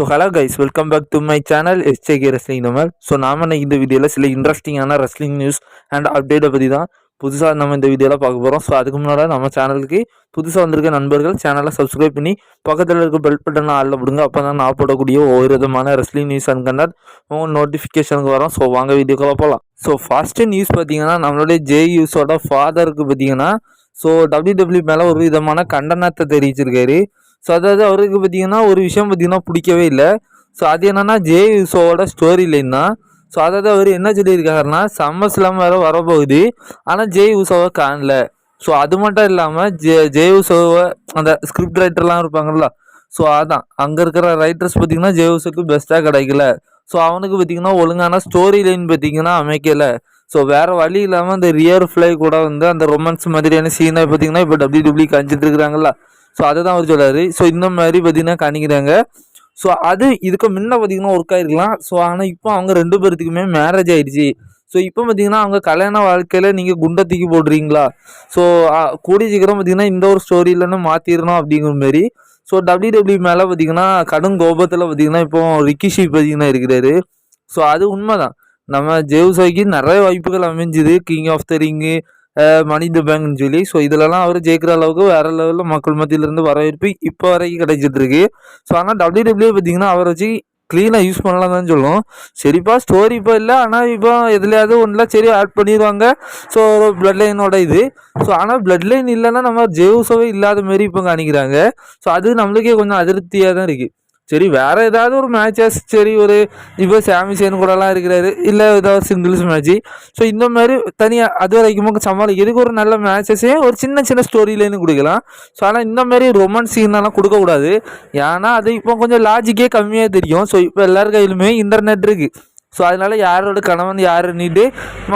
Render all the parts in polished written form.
So hello guys, welcome back to my channel SJK wrestling Tamil. So நாம இந்த வீடியோவில் சில இன்ட்ரெஸ்டிங்கான ரெஸ்லிங் நியூஸ் அண்ட் அப்டேட்டை பற்றி தான் புதுசாக நம்ம இந்த வீடியோவில் பார்க்க போகிறோம். ஸோ அதுக்கு முன்னாடி நம்ம சேனலுக்கு புதுசாக வந்திருக்க நண்பர்கள் சேனலை சப்ஸ்கிரைப் பண்ணி பக்கத்தில் இருக்க பெல் பட்டனை ஆளில் விடுங்க. அப்போ தான் நான் போடக்கூடிய ஒவ்வொரு விதமான ரெஸ்லிங் நியூஸ் அண்ட் கண்டென்ட் உங்கள் நோட்டிஃபிகேஷனுக்கு வரும். ஸோ வாங்க வீடியோக்குள்ள போகலாம். ஸோ ஃபர்ஸ்ட் நியூஸ் பார்த்தீங்கன்னா, நம்மளுடைய ஜேயூஸோட ஃபாதருக்கு பார்த்தீங்கன்னா ஸோ டபிள்யூடபிள்யூ மேலே ஒரு விதமான கண்டனத்தை தெரிவிச்சிருக்காரு. ஸோ அதாவது அவருக்கு பார்த்தீங்கன்னா ஒரு விஷயம் பார்த்தீங்கன்னா பிடிக்கவே இல்லை. ஸோ அது என்னென்னா ஜேயூஸோட ஸ்டோரி லைன் தான். ஸோ அதாவது அவர் என்ன சொல்லியிருக்காருன்னா, சம்மர்ஸ்லாம் வேறு வரப்போகுது, ஆனால் ஜேயூஸோவை காணல. ஸோ அது மட்டும் இல்லாமல் ஜேயூஸோவை அந்த ஸ்கிரிப்ட் ரைட்டர்லாம் இருப்பாங்கள்ல, ஸோ அதான் அங்கே இருக்கிற ரைட்டர்ஸ் பார்த்திங்கன்னா ஜேயூஸுக்கு பெஸ்ட்டாக கிடைக்கல. ஸோ அவனுக்கு பார்த்திங்கன்னா ஒழுங்கான ஸ்டோரி லைன் பார்த்திங்கன்னா அமைக்கலை. ஸோ வேறு வழி இல்லாமல் அந்த ரியர் ஃப்ளை கூட வந்து அந்த ரொமான்ஸ் மாதிரியான சீனை பார்த்திங்கன்னா இப்போ டபிள்யூடபிள்யூ காமிச்சிட்டு இருக்கிறாங்களா. ஸோ அதை தான் அவர் சொல்கிறாரு. ஸோ இந்த மாதிரி பார்த்தீங்கன்னா காணிக்கிறாங்க. ஸோ அது இதுக்கு முன்ன பார்த்தீங்கன்னா ஒர்க் ஆகிருக்கலாம். ஸோ ஆனால் இப்போ அவங்க ரெண்டு பேர்த்துக்குமே மேரேஜ் ஆகிடுச்சு. ஸோ இப்போ பார்த்தீங்கன்னா அவங்க கல்யாண வாழ்க்கையில் நீங்கள் குண்டை தூக்கி போடுறீங்களா, ஸோ கூடிய சீக்கிரம் பார்த்தீங்கன்னா இந்த ஒரு ஸ்டோரியிலன்னு மாற்றிடணும் அப்படிங்கிற மாரி. ஸோ டபிள்யூடபிள்யூ மேலே பார்த்தீங்கன்னா கடும் கோபத்தில் பார்த்தீங்கன்னா இப்போ ரிக்கிஷி பார்த்தீங்கன்னா இருக்கிறாரு. ஸோ அது உண்மை தான். நம்ம ஜேயூஸோக்கு நிறைய வாய்ப்புகள் அமைஞ்சுது, கிங் ஆஃப் த ரிங்கு, மணி த பேங்க்னு சொல்லி. ஸோ இதிலலாம் அவர் ஜெயிக்கிற அளவுக்கு வேறு லெவலில் மக்கள் மத்தியிலேருந்து வரவேற்பு இப்போ வரைக்கும் கிடைச்சிட்ருக்கு. ஸோ ஆனால் டபிள்யூடபிள்யூ பார்த்தீங்கன்னா அவரை வச்சு க்ளீனாக யூஸ் பண்ணலாம் தான் சொல்லுவோம். சரிப்பா ஸ்டோரி இப்போ இல்லை, ஆனால் இப்போ எதுலையாவது ஒன்றில் சரி ஆட் பண்ணிடுவாங்க. ஸோ பிளட் லைனோட இது. ஸோ ஆனால் பிளட் லைன் இல்லைன்னா நம்ம ஜேயூஸோவே இல்லாத மாரி இப்போ காணிக்கிறாங்க. ஸோ அது நம்மளுக்கே கொஞ்சம் அதிருப்தியாக தான் இருக்குது. சரி வேறு ஏதாவது ஒரு மேட்சஸ், சரி ஒரு இப்போ சாமிசேன் கூடலாம் இருக்கிறாரு, இல்லை ஏதாவது சிங்கிள்ஸ் மேட்ச்சு. ஸோ இந்த மாதிரி தனியாக அது வரைக்கும் சமாளிக்கிறதுக்கு ஒரு நல்ல மேட்சஸே ஒரு சின்ன சின்ன ஸ்டோரியிலேருந்து கொடுக்கலாம். ஸோ ஆனால் இந்த மாதிரி ரொமான்ஸ் சீனெல்லாம் கொடுக்கக்கூடாது. ஏன்னா அது இப்போ கொஞ்சம் லாஜிக்கே கம்மியாக தெரியும். ஸோ இப்போ எல்லார் கையிலுமே இன்டர்நெட் இருக்குது. ஸோ அதனால் யாரோட கணவன் யாருன்னுட்டு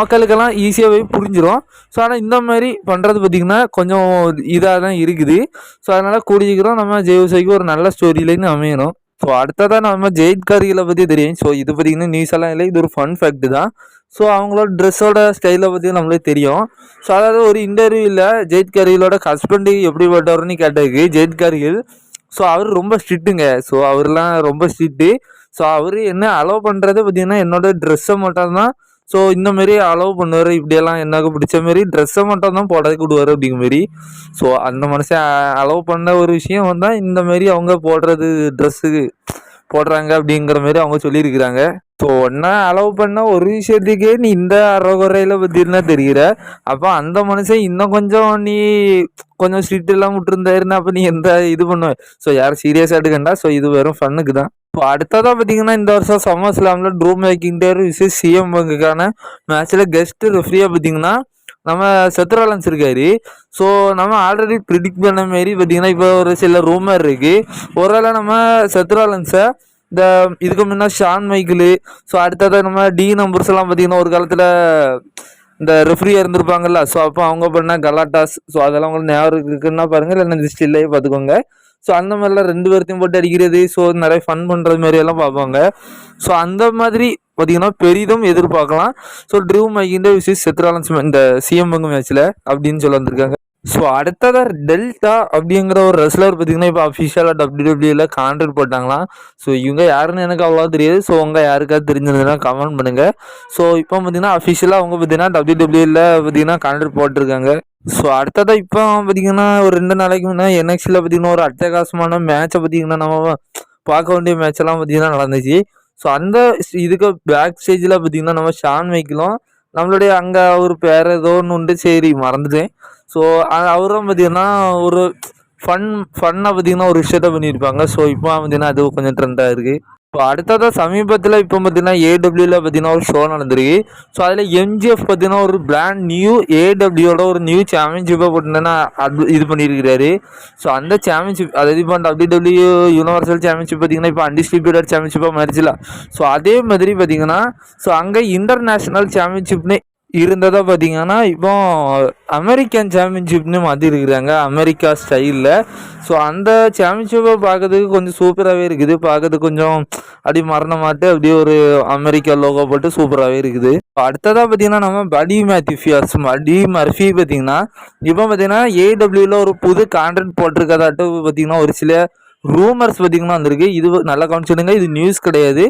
மக்களுக்கெல்லாம் ஈஸியாகவே புரிஞ்சிடும். ஸோ ஆனால் இந்த மாதிரி பண்ணுறது பார்த்திங்கன்னா கொஞ்சம் இதாக தான் இருக்குது. ஸோ அதனால் கூடியிருக்கிறோம் நம்ம ஜேயூஸோக்கு ஒரு நல்ல ஸ்டோரி லைன் அமையணும். ஸோ அடுத்ததாக நம்ம ஜெயித் கார்கிலை பற்றி தெரியும். ஸோ இது பார்த்திங்கன்னா நியூஸ் எல்லாம் இல்லை, இது ஒரு ஃபன் ஃபேக்ட் தான். ஸோ அவங்களோட ட்ரெஸ்ஸோட ஸ்டைலை பற்றி நம்மளுக்கு தெரியும். ஸோ அதாவது ஒரு இன்டர்வியூவில் ஜெயித் கார்கிலோட ஹஸ்பண்டு எப்படிப்பட்டவர்னு கேட்டதுக்கு ஜெயித் கார்கில் ஸோ அவர் ரொம்ப ஸ்ட்ரிக்ட்டுங்க. ஸோ அவர்லாம் ரொம்ப ஸ்ட்ரிக்ட்டு. ஸோ அவர் என்ன அலோவ் பண்ணுறது பார்த்திங்கன்னா என்னோட ட்ரெஸ்ஸை மட்டும்தான். ஸோ இந்த மாரி அலோவ் பண்ணுவார். இப்படியெல்லாம் எனக்கு பிடிச்ச மாரி ட்ரெஸ்ஸை மட்டும் தான் போட விடுவார் அப்படிங்கிற மாரி. ஸோ அந்த மனுஷன் அலோவ் பண்ண ஒரு விஷயம் வந்தால் இந்த மாரி அவங்க போடுறது ட்ரெஸ்ஸுக்கு போடுறாங்க அப்படிங்கிற மாரி அவங்க சொல்லியிருக்கிறாங்க. ஸோ ஒன்றா அலோவ் பண்ண ஒரு விஷயத்துக்கே நீ இந்த அறகுறையில் பற்றினா தெரிகிற, அப்போ அந்த மனுஷன் இன்னும் கொஞ்சம் நீ கொஞ்சம் ஸ்ட்ரிக்டெல்லாம் விட்டுருந்தாருன்னா அப்போ நீ எந்த இது பண்ணுவேன். ஸோ யாரும் சீரியஸாக எடுக்கண்டா. ஸோ இது வெறும் ஃபன்னுக்கு தான். இப்போ அடுத்ததாக பார்த்தீங்கன்னா இந்த வருஷம் சம்மர் ஸ்லாமில் ட்ரூ மேக்கிண்டர் விசஸ் சிஎம் பங்குக்கான மேட்ச்சில் கெஸ்ட்டு ரெஃப்ரியாக பார்த்தீங்கன்னா நம்ம செத் ராலன்ஸ் இருக்காரு. ஸோ நம்ம ஆல்ரெடி ப்ரிடிக்ட் பண்ண மாரி பார்த்தீங்கன்னா இப்போ ஒரு சில ரூமர் இருக்குது. ஒருவேளை நம்ம செத் ராலன்ஸை இந்த இதுக்கு முன்னே ஷான் மைக்கிள், ஸோ அடுத்ததாக நம்ம டி நம்பர்ஸ் எல்லாம் பார்த்தீங்கன்னா ஒரு காலத்தில் இந்த ரெஃப்ரியாக இருந்திருப்பாங்கல்ல. ஸோ அப்போ அவங்க பண்ண கலாட்டாஸ், ஸோ அதெல்லாம் உங்களுக்கு ஞாபகம் இருக்குன்னா பாருங்கள், இல்லை இந்த ஸ்டில்லையே பார்த்துக்கோங்க. ஸோ அந்த மாதிரிலாம் ரெண்டு பேர்த்தையும் போட்டு அடிக்கிறது, ஸோ நிறைய ஃபன் பண்ணுறது மாதிரியெல்லாம் பார்ப்பாங்க. ஸோ அந்த மாதிரி பார்த்திங்கன்னா பெரிதும் எதிர்பார்க்கலாம். ஸோ ட்ரூ மேக்கிண்டர் விசஸ் செத் ராலன்ஸ் இந்த சிஎம் பங்கு மேட்ச்சில் அப்படின்னு சொல்ல வந்திருக்காங்க. ஸோ அடுத்ததாக டெல்டா அப்படிங்கிற ஒரு ரெஸ்லர் பார்த்திங்கன்னா இப்போ அஃபிஷியலாக டபிள்யூடபிள்யூவில் கான்ட்ராக்ட் போட்டாங்களாம். ஸோ இவங்க யாருன்னு எனக்கு அவ்வளோ தெரியாது. ஸோ உங்கள் யாருக்காவது தெரிஞ்சிருந்ததுன்னா கமெண்ட் பண்ணுங்கள். ஸோ இப்போ பார்த்திங்கன்னா அஃபிஷியலாக அவங்க பார்த்திங்கன்னா டபிள்யூடபிள்யூவில் பார்த்திங்கன்னா கான்ட்ராக்ட் போட்டிருக்காங்க. ஸோ அடுத்ததாக இப்போ பார்த்திங்கன்னா ஒரு 2 நாளைக்கு முன்னே என்எக்ஸில் பார்த்திங்கன்னா ஒரு அட்டகாசமான மேட்சை பார்த்திங்கன்னா நம்ம பார்க்க வேண்டிய மேட்செல்லாம் பார்த்திங்கன்னா நடந்துச்சு. ஸோ அந்த இதுக்கு பேக் ஸ்டேஜில் பார்த்திங்கன்னா நம்ம ஷான் மைக்கிளும் நம்மளுடைய அங்கே ஒரு பேர் ஏதோ ஒன்று உண்டு, சரி மறந்துட்டேன். ஸோ அவரும் பார்த்திங்கன்னா ஒரு ஃபன்னாக பார்த்திங்கன்னா ஒரு விஷயத்த பண்ணியிருப்பாங்க. ஸோ இப்போ பார்த்திங்கன்னா அது கொஞ்சம் ட்ரெண்டாக இருக்குது. இப்போ அடுத்ததாக சமீபத்தில் இப்போ பார்த்திங்கன்னா ஏடபிள்யூவில் பார்த்திங்கன்னா ஒரு ஷோ நடந்திருக்கு. ஸோ அதில் எம்ஜிஎஃப் பார்த்திங்கன்னா ஒரு பிராண்ட் நியூ ஏடபிள்யூட ஒரு நியூ சாம்பியன்ஷிப்பை பார்த்திங்கன்னா இது பண்ணியிருக்கிறாரு. ஸோ அந்த சாம்பியன்ஷிப் அதாவது இப்போ டபிள்யூடபிள்யூ யூனிவர்சல் சாம்பியன்ஷிப் பார்த்திங்கன்னா இப்போ அன்டிஸ்ட்ரிபியூட்டட் சாம்பியன்ஷிப்பாக மாறிச்சுல. ஸோ அதே மாதிரி பார்த்திங்கன்னா ஸோ அங்கே இன்டர்நேஷ்னல் சாம்பியன்ஷிப்னு இருந்ததை பார்த்திங்கன்னா இப்போ அமெரிக்கன் சாம்பியன்ஷிப்னு மாற்றிருக்கிறாங்க, அமெரிக்கா ஸ்டைலில். ஸோ அந்த சாம்பியன்ஷிப்பை பார்க்கறதுக்கு கொஞ்சம் சூப்பராகவே இருக்குது. பார்க்கறதுக்கு கொஞ்சம் அப்படி மரணமாட்டு அப்படியே ஒரு அமெரிக்கா லோகோ போட்டு சூப்பராகவே இருக்குது. அடுத்ததாக பார்த்திங்கன்னா நம்ம படி மர்ஃபி பார்த்திங்கன்னா இப்போ பார்த்திங்கன்னா ஏடபிள்யூவில் ஒரு புது கான்ட்ராக்ட் போட்டிருக்கதாட்டு பார்த்திங்கன்னா ஒரு சில ரூமர்ஸ் பார்த்தீங்கன்னா வந்திருக்கு. இது நல்லா கவனிச்சிடுங்க, இது நியூஸ் கிடையாது,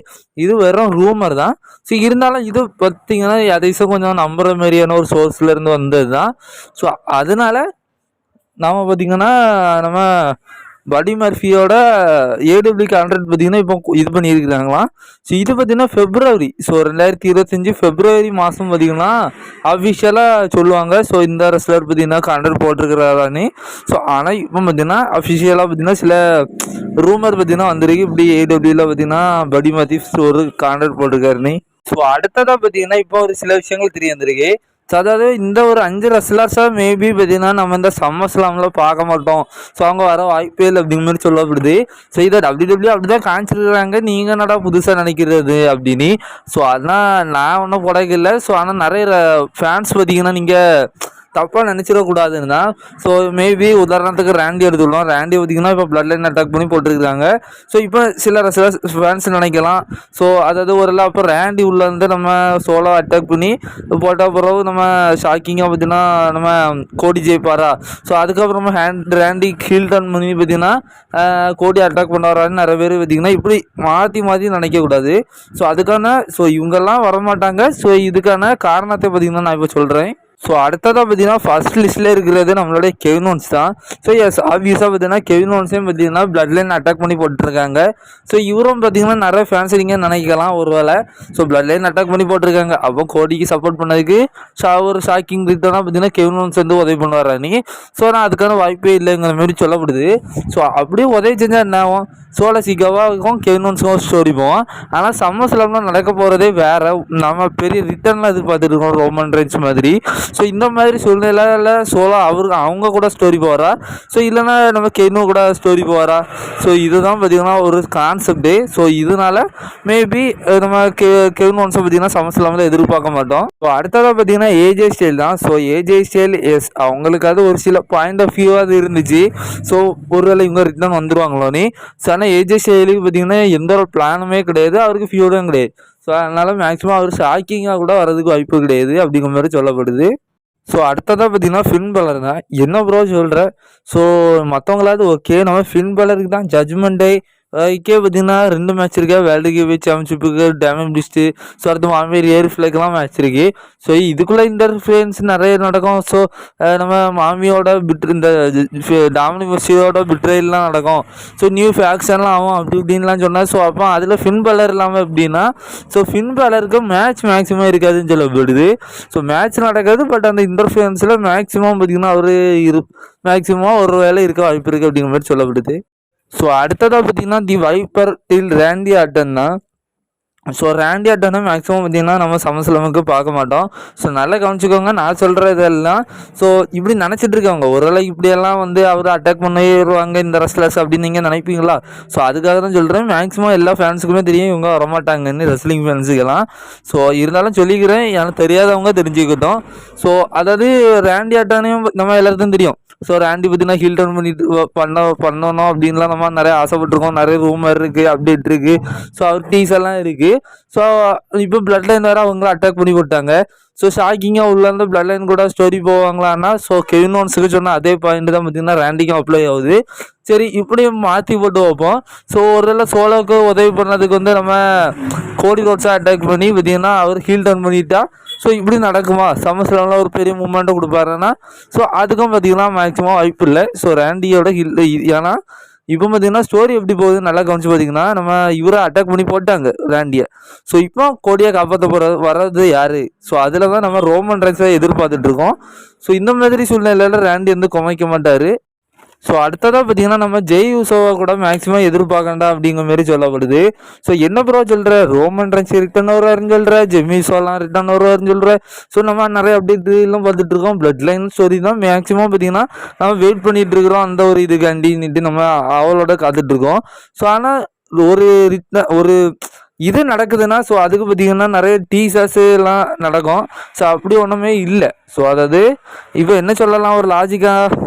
இது வெறும் ரூமர் தான். ஸோ இருந்தாலும் இது பார்த்தீங்கன்னா எதையும் கொஞ்சம் நம்புற மாதிரியான ஒரு சோர்ஸ்லேருந்து வந்தது தான். ஸோ அதனால நாம் பார்த்தீங்கன்னா நம்ம படி மர்ஃபியோட ஏடபிள்யூக்கு 100 பார்த்தீங்கன்னா இப்போ இது பண்ணியிருக்கிறாங்களாம். ஸோ இது பார்த்தீங்கன்னா ஃபெப்ரவரி, ஸோ 2025 ஃபெப்ரவரி மாதம் பார்த்தீங்கன்னா அஃபிஷியலாக சொல்லுவாங்க. ஸோ இந்த ரெஸ்லர் பார்த்தீங்கன்னா 100 போட்டிருக்கிறாரான்னு. ஸோ ஆனால் இப்போ பார்த்தீங்கன்னா அஃபிஷியலாக பார்த்தீங்கன்னா சில ரூமர் பார்த்தீங்கன்னா வந்திருக்கு, இப்படி ஏடபிள்யூவில் பார்த்தீங்கன்னா படி மர்ஃபி ஒரு 100 போட்டிருக்காருன்னு. ஸோ அடுத்ததாக பார்த்தீங்கன்னா இப்போ ஒரு சில விஷயங்கள் தெரிய வந்திருக்கு. ஸோ அதாவது இந்த ஒரு 5 ரெஸ்லர்ஸாக மேபி பார்த்தீங்கன்னா நம்ம இந்த சம்மர்ஸ்லாமில் பார்க்க மாட்டோம், ஸோ அவங்க வர வாய்ப்பே இல்லை அப்படிங்கிற மாதிரி சொல்லப்படுது. ஸோ இதை WWE அப்படி தான் காமிச்சிருக்கிறாங்க, நீங்கள் என்னடா புதுசாக நினைக்கிறது அப்படின்னு. ஸோ அதெல்லாம் நான் ஒன்றும் புடக்கில்லை. ஸோ ஆனால் நிறைய ஃபேன்ஸ் பார்த்தீங்கன்னா நீங்கள் தப்பாக நினச்சிடக்கூடாதுன்னு தான். ஸோ மேபி உதாரணத்துக்கு ரேண்டி எடுத்துக்கலாம். ரேண்டி பார்த்திங்கன்னா இப்போ பிளட் லைன் அட்டாக் பண்ணி போட்டிருக்காங்க. ஸோ இப்போ சில ஃபேன்ஸ் நினைக்கலாம், ஸோ அதாவது ஒரு அப்போ ரேண்டி உள்ளேருந்து நம்ம சோலோ அட்டாக் பண்ணி போட்ட பிறகு நம்ம ஷாக்கிங்காக பார்த்திங்கன்னா நம்ம கோடி ஜெயிப்பாரா, ஸோ அதுக்கப்புறமா ரேண்டி ஹீல் டர்ன் பண்ணி பார்த்திங்கன்னா கோடி அட்டாக் பண்ணுவாரான்னு நிறைய பேர் பார்த்திங்கன்னா இப்படி மாற்றி நினைக்கக்கூடாது. ஸோ அதுக்கான இவங்கெல்லாம் வரமாட்டாங்க. ஸோ இதுக்கான காரணத்தை பார்த்திங்கன்னா நான் இப்போ சொல்கிறேன். ஸோ அடுத்ததாக பார்த்தீங்கன்னா ஃபர்ஸ்ட் லிஸ்ட்டில் இருக்கிறது நம்மளுடைய கெவின் ஓன்ஸ் தான். ஸோ எஸ் ஆப்வியஸாக பார்த்தீங்கன்னா கெவின் ஓன்ஸையும் பார்த்தீங்கன்னா பிளட் லைன் அட்டாக் பண்ணி போட்டிருக்காங்க. ஸோ இவரும் பார்த்தீங்கன்னா நிறைய ஃபேன்ஸ் நீங்கள் நினைக்கலாம் ஒரு வேளை. ஸோ பிளட் லைன் அட்டாக் பண்ணி போட்டிருக்காங்க, அப்போ கோடிக்கு சப்போர்ட் பண்ணதுக்கு ஒரு ஷாக்கிங் ரிட்டனாக பார்த்தீங்கன்னா கெவின் ஓன்ஸ் வந்து உதவி பண்ணுவார் அன்றைக்கி. ஸோ நான் அதுக்கான வாய்ப்பே இல்லைங்கிற மாதிரி சொல்லப்படுது. ஸோ அப்படியே உதவி செஞ்சால் என்ன ஆகும், சோல சிக்காவாக்கும் கெவின் ஓன்ஸுக்கும் ஸ்டோரி போவோம். ஆனால் சம்மர்ஸ்லாம்லாம் நடக்க போகிறதே வேறு, நம்ம பெரிய ரிட்டர்னில் எதிர்பார்த்துட்டு இருக்கோம் ரோமன் ரெயின்ஸ் மாதிரி. ஸோ இந்த மாதிரி சூழ்நிலையில் சோலா அவங்க கூட ஸ்டோரி போவாரா, ஸோ இல்லைன்னா நம்ம கெவினோ கூட ஸ்டோரி போவாரா. ஸோ இதுதான் பார்த்திங்கன்னா ஒரு கான்செப்டு. ஸோ இதனால மேபி நம்ம கெவின் ஓன்ஸை பார்த்திங்கன்னா சம்மர்ஸ்லாமில் எதிர்பார்க்க மாட்டோம். ஸோ அடுத்ததாக பார்த்திங்கன்னா ஏஜே ஸ்டைல் தான். ஸோ ஏஜே ஸ்டைல் எஸ் அவங்களுக்கு அது ஒரு சில பாயிண்ட் ஆஃப் வியூ அது இருந்துச்சு. ஸோ ஒருவேளை இவங்க ரிட்டர்ன் வந்துடுவாங்களோன்னு. ஸோ ஆனால் ஏஜே ஸ்டைலுக்கு பார்த்திங்கன்னா எந்த ஒரு பிளானுமே கிடையாது, அவருக்கு ஃபியூடும் கிடையாது. ஸோ அதனால் மேக்ஸிமம் அவர் ஷாக்கிங்காக கூட வரதுக்கு வாய்ப்பு கிடையாது அப்படிங்கிற மாதிரி சொல்லப்படுது. ஸோ அடுத்ததாக பார்த்தீங்கன்னா ஃபின் பலர் தான். என்ன ப்ரோ சொல்கிற, ஸோ மற்றவங்களாவது ஓகே, நம்ம ஃபின் பலருக்கு தான் ஜட்ஜ்மெண்ட்டே இதுக்கே பார்த்தீங்கன்னா 2 மேட்ச் இருக்கா, வேர்ல்டு கிவ்வே சாம்பியன்ஷிப்புக்கு டேமேஜ் பிடிச்சிட்டு. ஸோ அடுத்து மாமியார் ஏர் ஃபிளைக்கெலாம் மேட்ச் இருக்குது. ஸோ இதுக்குள்ளே இன்டர்ஃபரன்ஸ் நிறைய நடக்கும். ஸோ நம்ம மாமியோட இந்த டாமினிக் மிர்சியோட பிட்ரேலாம் நடக்கும். ஸோ நியூ ஃபேக்ஷன்லாம் ஆகும் அப்படி இப்படின்லாம் சொன்னால். ஸோ அப்போ அதில் ஃபின் பலர் இல்லாமல் எப்படின்னா, ஸோ ஃபின் பலருக்கு மேட்ச் மேக்ஸிமம் இருக்காதுன்னு சொல்லப்படுது. ஸோ மேட்ச் நடக்காது, பட் அந்த இன்டர்ஃபரன்ஸில் மேக்ஸிமம் பார்த்திங்கன்னா அவர் மேக்ஸிமம் ஒரு வேளை இருக்க வாய்ப்பு இருக்குது அப்படிங்கிற மாதிரி சொல்லப்படுது. ஸோ அடுத்ததாக பார்த்தீங்கன்னா தி வைப்பர் டில் ரேண்டி ஆர்டன் தான். ஸோ ரேண்டி ஆர்டனை மேக்ஸிமம் பார்த்திங்கன்னா நம்ம சமஸ்லாமுக்கு பார்க்க மாட்டோம். ஸோ நல்லா கவனிச்சிக்கோங்க, நான் சொல்கிற இதெல்லாம். ஸோ இப்படி நினச்சிட்டு இருக்கவங்க ஒருவேளை இப்படியெல்லாம் வந்து அவர் அட்டாக் பண்ணிடுவாங்க இந்த ரெஸ்லர்ஸ் அப்படின்னு நீங்கள் நினைப்பீங்களா. ஸோ அதுக்காக தான் சொல்கிறேன், மேக்ஸிமம் எல்லா ஃபேன்ஸுக்குமே தெரியும் இவங்க வரமாட்டாங்கன்னு, ரெஸ்லிங் ஃபேன்ஸுக்கெல்லாம். ஸோ இருந்தாலும் சொல்லிக்கிறேன், எனக்கு தெரியாதவங்க தெரிஞ்சுக்கிட்டோம். ஸோ அதாவது ரேண்டி ஆர்டனையும் நம்ம எல்லாருக்கும் தெரியும். ஸோ ரேண்டி பார்த்தீங்கன்னா ஹீல் டர்ன் பண்ணிட்டு பண்ணணும் அப்படின்லாம் நம்ம நிறைய ஆசைப்பட்டிருக்கோம், நிறைய ரூமர் இருக்குது, அப்டேட் இருக்குது. ஸோ அவர் டீஸ் எல்லாம் இருக்குது. ஸோ இப்போ பிளட் லைன் வேறு அவங்கள அட்டாக் பண்ணி போட்டாங்க. ஸோ ஷாக்கிங்காக உள்ளேருந்து பிளட் லைன் கூட ஸ்டோரி போவாங்களான்னா, ஸோ கெவின் ஓன்ஸுக்கு சொன்ன அதே பாயிண்ட் தான் பார்த்திங்கன்னா ரேண்டிக்கும் அப்ளை ஆகுது. சரி இப்படியும் மாற்றி போட்டு வைப்போம். ஸோ ஒரு சோலோவுக்கு உதவி பண்ணதுக்கு வந்து நம்ம கோடி ரோட்ஸாக அட்டாக் பண்ணி பார்த்திங்கன்னா அவர் ஹீல் டர்ன் பண்ணிட்டா. ஸோ இப்படி நடக்குமா, சம்மர்ஸ்லாமில் ஒரு பெரிய மூமெண்ட்டை கொடுப்பாருன்னா, ஸோ அதுக்கும் பார்த்திங்கன்னா மேக்ஸிமம் வாய்ப்பு இல்லை. ஸோ ரேண்டியோட ஹீல், ஏன்னா இப்போ பார்த்தீங்கன்னா ஸ்டோரி எப்படி போகுதுன்னு நல்லா கவனிச்சு பார்த்தீங்கன்னா, நம்ம இவரை அட்டாக் பண்ணி போட்டாங்க ரேண்டியை. ஸோ இப்போ கோடியை காப்பாற்ற வர்றது யார், ஸோ அதில் தான் நம்ம ரோமன் ரெயின்ஸை எதிர்பார்த்துட்ருக்கோம். ஸோ இந்த மாதிரி சூழ்நிலையில் ரேண்டி வந்து குமைக்க மாட்டார். ஸோ அடுத்ததாக பார்த்தீங்கன்னா நம்ம ஜெய் யூசோவை கூட மேக்ஸிமம் எதிர்பார்க்கண்டா அப்படிங்கிற மாதிரி சொல்லப்படுது. ஸோ என்ன ப்ரோ சொல்கிற, ரோமன் ரெயின்ஸ் ரிட்டர்ன் வருவாருன்னு சொல்கிற, ஜெமிசோலாம் ரிட்டர்ன் வருவாருன்னு சொல்கிற. ஸோ நம்ம நிறைய அப்டேட்லாம் பார்த்துட்டு இருக்கோம். பிளட் லைன் ஸ்டோரி தான் மேக்ஸிமம் பார்த்தீங்கன்னா நம்ம வெயிட் பண்ணிகிட்டு இருக்கிறோம், அந்த ஒரு இதுக்காண்டின்ட்டு நம்ம அவளோட காத்துட்ருக்கோம். ஸோ ஆனால் ஒரு இது நடக்குதுன்னா, ஸோ அதுக்கு பார்த்திங்கன்னா நிறைய டீசர்ஸு எல்லாம் நடக்கும். ஸோ அப்படி ஒன்றுமே இல்லை. ஸோ அதாவது இப்போ என்ன சொல்லலாம், ஒரு லாஜிக்காக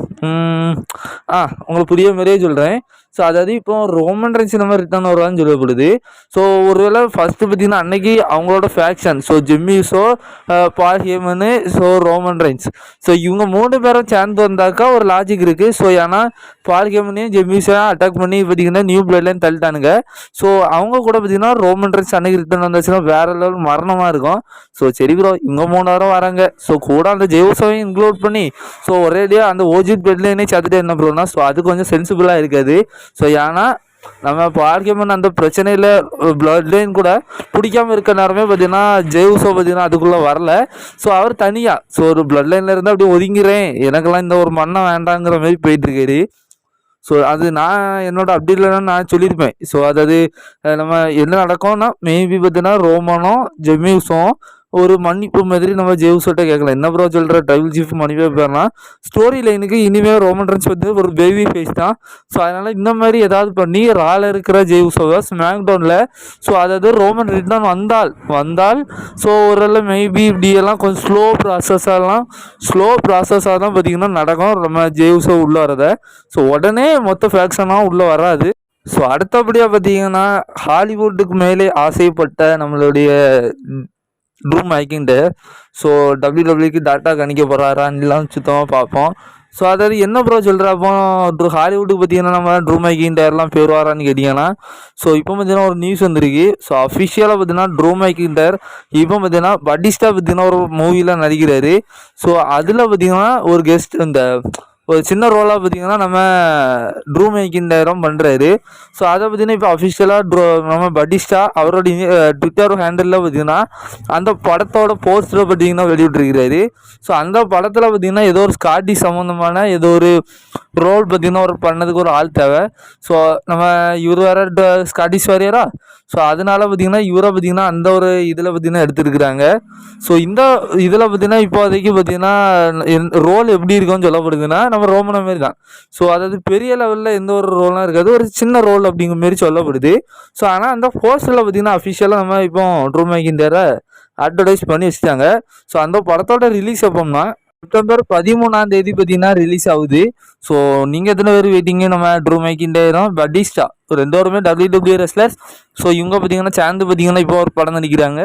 உங்களுக்கு புரிய மாதிரியே சொல்கிறேன். ஸோ அதாவது இப்போ ரோமன் ரெயின்ஸ் இந்த மாதிரி ரிட்டர்ன் வருவான்னு சொல்லப்படுது. ஸோ ஒருவேளை ஃபஸ்ட்டு பார்த்தீங்கன்னா அன்னைக்கு அவங்களோட ஃபேக்ஷன், ஸோ ஜெம்மிஸோ, பால் ஹேமனு, ஸோ ரோமன் ரெயின்ஸ், ஸோ இவங்க 3 பேரும் சேர்ந்து வந்தாக்கா ஒரு லாஜிக் இருக்குது. ஸோ ஏன்னா பால் ஹேமனையும் ஜெம்மிஸையும் அட்டாக் பண்ணி பார்த்தீங்கன்னா நியூ பிளட் லைன் தள்ளிட்டானுங்க. ஸோ அவங்க கூட பார்த்தீங்கன்னா ரோமன் ரெயின்ஸ் அன்னைக்கு ரிட்டர்ன் வந்துச்சுன்னா வேற லெவல் மரணமாக இருக்கும். ஸோ சரி ப்ரோ, இவங்க 3 வாரம் வராங்க, ஸோ கூட அந்த ஜெய்வுசோவையும் இன்க்ளூட் பண்ணி ஸோ ஒரேடியாக அந்த ஓஜி பிளட் லைனே சேர்த்துட்டு என்ன ப்ரோனா, ஸோ அது கொஞ்சம் சென்சிபிளாக இருக்காது. ஸோ ஏன்னா நம்ம இப்போ ஆர்கியூமெண்ட் அந்த பிரச்சனையில் பிளட் லைன் கூட பிடிக்காமல் இருக்க நேரமே பார்த்தீங்கன்னா ஜெய்வுசோ பார்த்தீங்கன்னா அதுக்குள்ளே வரல. ஸோ அவர் தனியாக ஸோ ஒரு பிளட் லைனில் இருந்தால் அப்படி ஒதுங்கிறேன், எனக்கெல்லாம் இந்த ஒரு மண்ணை வேண்டாங்கிற மாதிரி போயிட்டுருக்காரு. ஸோ அது நான் என்னோட அப்டேட்ல நான் சொல்லியிருப்பேன். ஸோ அதாவது நம்ம என்ன நடக்கும்னா மேபி பார்த்தீங்கன்னா ரோமனும் ஜெம்மிஸும் ஒரு மன்னிப்பு மாதிரி நம்ம ஜெய்வுசோட்ட கேட்கலாம். என்ன ப்ரோ சொல்கிற, ட்ரைபிள் சீஃப் மன்னிப்பே போயிடனா ஸ்டோரி லைனுக்கு இனிமேல் ரோமன் ரெயின்ஸ் வந்து ஒரு பேபி ஃபேஸ் தான். ஸோ அதனால் இந்த மாதிரி ஏதாவது பண்ணி ரால இருக்கிற ஜெய்வுசோவை ஸ்மாக் டவுனில் ஸோ அதாவது ரோமன் ரிட்டர்ன் வந்தால் ஸோ ஒரு மேபி இப்படியெல்லாம் கொஞ்சம் ஸ்லோ ப்ராசஸாக தான் பார்த்திங்கன்னா நடக்கும் நம்ம ஜெய்வுசோ உள்ளே வரதை. ஸோ உடனே மொத்த ஃபேக்ஷனாக உள்ளே வராது. ஸோ அடுத்தபடியாக பார்த்தீங்கன்னா ஹாலிவுட்டுக்கு மேலே ஆசைப்பட்ட நம்மளுடைய ட்ரூ மேக்கிண்டர் ஸோ டபிள்யூடபிள்யூக்கு டாட்டா கணிக்க போகிறாரான்லாம் சுத்தமாக பார்ப்போம். ஸோ அதாவது என்ன ப்ரோ சொல்கிறப்போ ஹாலிவுட்டுக்கு பார்த்தீங்கன்னா நம்ம ட்ரூ மேக்கிண்டர்லாம் பேருவாரான்னு கேட்டிங்கன்னா, ஸோ இப்போ பார்த்தீங்கன்னா ஒரு நியூஸ் வந்துருக்கு. ஸோ அஃபிஷியலாக பார்த்தீங்கன்னா ட்ரூ மேக்கிண்டர் இப்போ பார்த்தீங்கன்னா பட்டிஸ்டா பார்த்தீங்கன்னா ஒரு மூவியில் நடிக்கிறாரு. ஸோ அதில் பார்த்தீங்கன்னா ஒரு கெஸ்ட் இந்த ஒரு சின்ன ரோலாக பார்த்தீங்கன்னா நம்ம ட்ரூ மேக்கிண்டரும் பண்ணுறாரு. ஸோ அதை பார்த்தீங்கன்னா இப்போ அஃபிஷியலாக நம்ம பட்டிஸ்டா அவரோட ட்விட்டர் ஹேண்டலில் பார்த்தீங்கன்னா அந்த படத்தோட போஸ்டரை பார்த்தீங்கன்னா வெளியிட்டிருக்கிறாரு. ஸோ அந்த படத்தில் பார்த்தீங்கன்னா ஏதோ ஒரு ஸ்காட்டிஷ் சம்மந்தமான ஏதோ ஒரு ரோல் பார்த்தீங்கன்னா ஒரு பண்ணதுக்கு ஒரு ஆள் தேவை. ஸோ நம்ம இவர் வேறு ஸ்காட்டிஷ் வாரியரா, ஸோ அதனால பார்த்தீங்கன்னா இவரை பார்த்தீங்கன்னா அந்த ஒரு இதில் பார்த்தீங்கன்னா எடுத்துருக்குறாங்க. ஸோ இந்த இதில் பார்த்தீங்கன்னா இப்போதைக்கு பார்த்தீங்கன்னா ரோல் எப்படி இருக்குன்னு சொல்லப்படுதுன்னா நம்ம ரோமனை மாரி தான். ஸோ அதாவது பெரிய லெவலில் எந்த ஒரு ரோலாம் இருக்காது, ஒரு சின்ன ரோல் அப்படிங்கிற மாரி சொல்லப்படுது. ஸோ ஆனால் அந்த போஸ்டரில் பார்த்தீங்கன்னா அஃபிஷியலாக நம்ம இப்போ ட்ரூ மேக்கிண்டரை அட்வர்டைஸ் பண்ணி வச்சுட்டாங்க. ஸோ அந்த படத்தோட ரிலீஸ் எப்போம்னா செப்டம்பர் 13 பார்த்தீங்கன்னா ரிலீஸ் ஆகுது. ஸோ நீங்கள் எத்தனை பேர் வெயிட்டிங்க நம்ம ட்ரூ மேக்கிண்டரும் பட்டிஸ்டா ரெண்டு பேருமே WWE ரெஸ்லர்ஸ். ஸோ இவங்க பார்த்தீங்கன்னா சேர்ந்து பார்த்தீங்கன்னா இப்போ ஒரு படம் நடிக்கிறாங்க.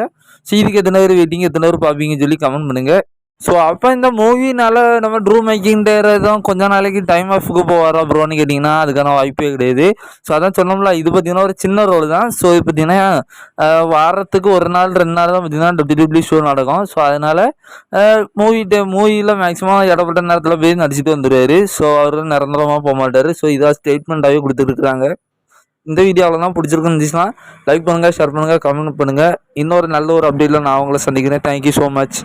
ஸோ இதுக்கு எத்தனை பேர் வெயிட்டிங்க, எத்தனை பேர் பார்ப்பீங்கன்னு சொல்லி கமெண்ட் பண்ணுங்கள். ஸோ அப்போ இந்த மூவினால நம்ம ட்ரூ மேக்கிண்டர் தான் கொஞ்ச நாளைக்கு டைம் ஆஃபுக்கு போவாரா ப்ரோன்னு கேட்டிங்கன்னா அதுக்கான வாய்ப்பே கிடையாது. ஸோ அதான் சொன்னோம்ல, இது பார்த்தீங்கன்னா ஒரு சின்ன ரோல் தான். ஸோ இது பார்த்தீங்கன்னா வாரத்துக்கு 1 நாள் 2 நாள் தான் பார்த்தீங்கன்னா WWE ஷோ நடக்கும். ஸோ அதனால் மூவியில் மேக்ஸிமம் இடப்பட்ட நேரத்தில் போய் நடிச்சுட்டு வந்துடுவார். ஸோ அவர் நிரந்தரமாக போக மாட்டார். ஸோ இதாக ஸ்டேட்மெண்ட்டாகவே கொடுத்துருக்குறாங்க. இந்த வீடியோவில் தான் பிடிச்சிருக்குன்னு இருந்துச்சுன்னா லைக் பண்ணுங்கள், ஷேர் பண்ணுங்கள், கமெண்ட் பண்ணுங்கள். இன்னொரு நல்ல ஒரு அப்டேட்டில் நான் அவங்கள சந்திக்கிறேன். Thank you so much.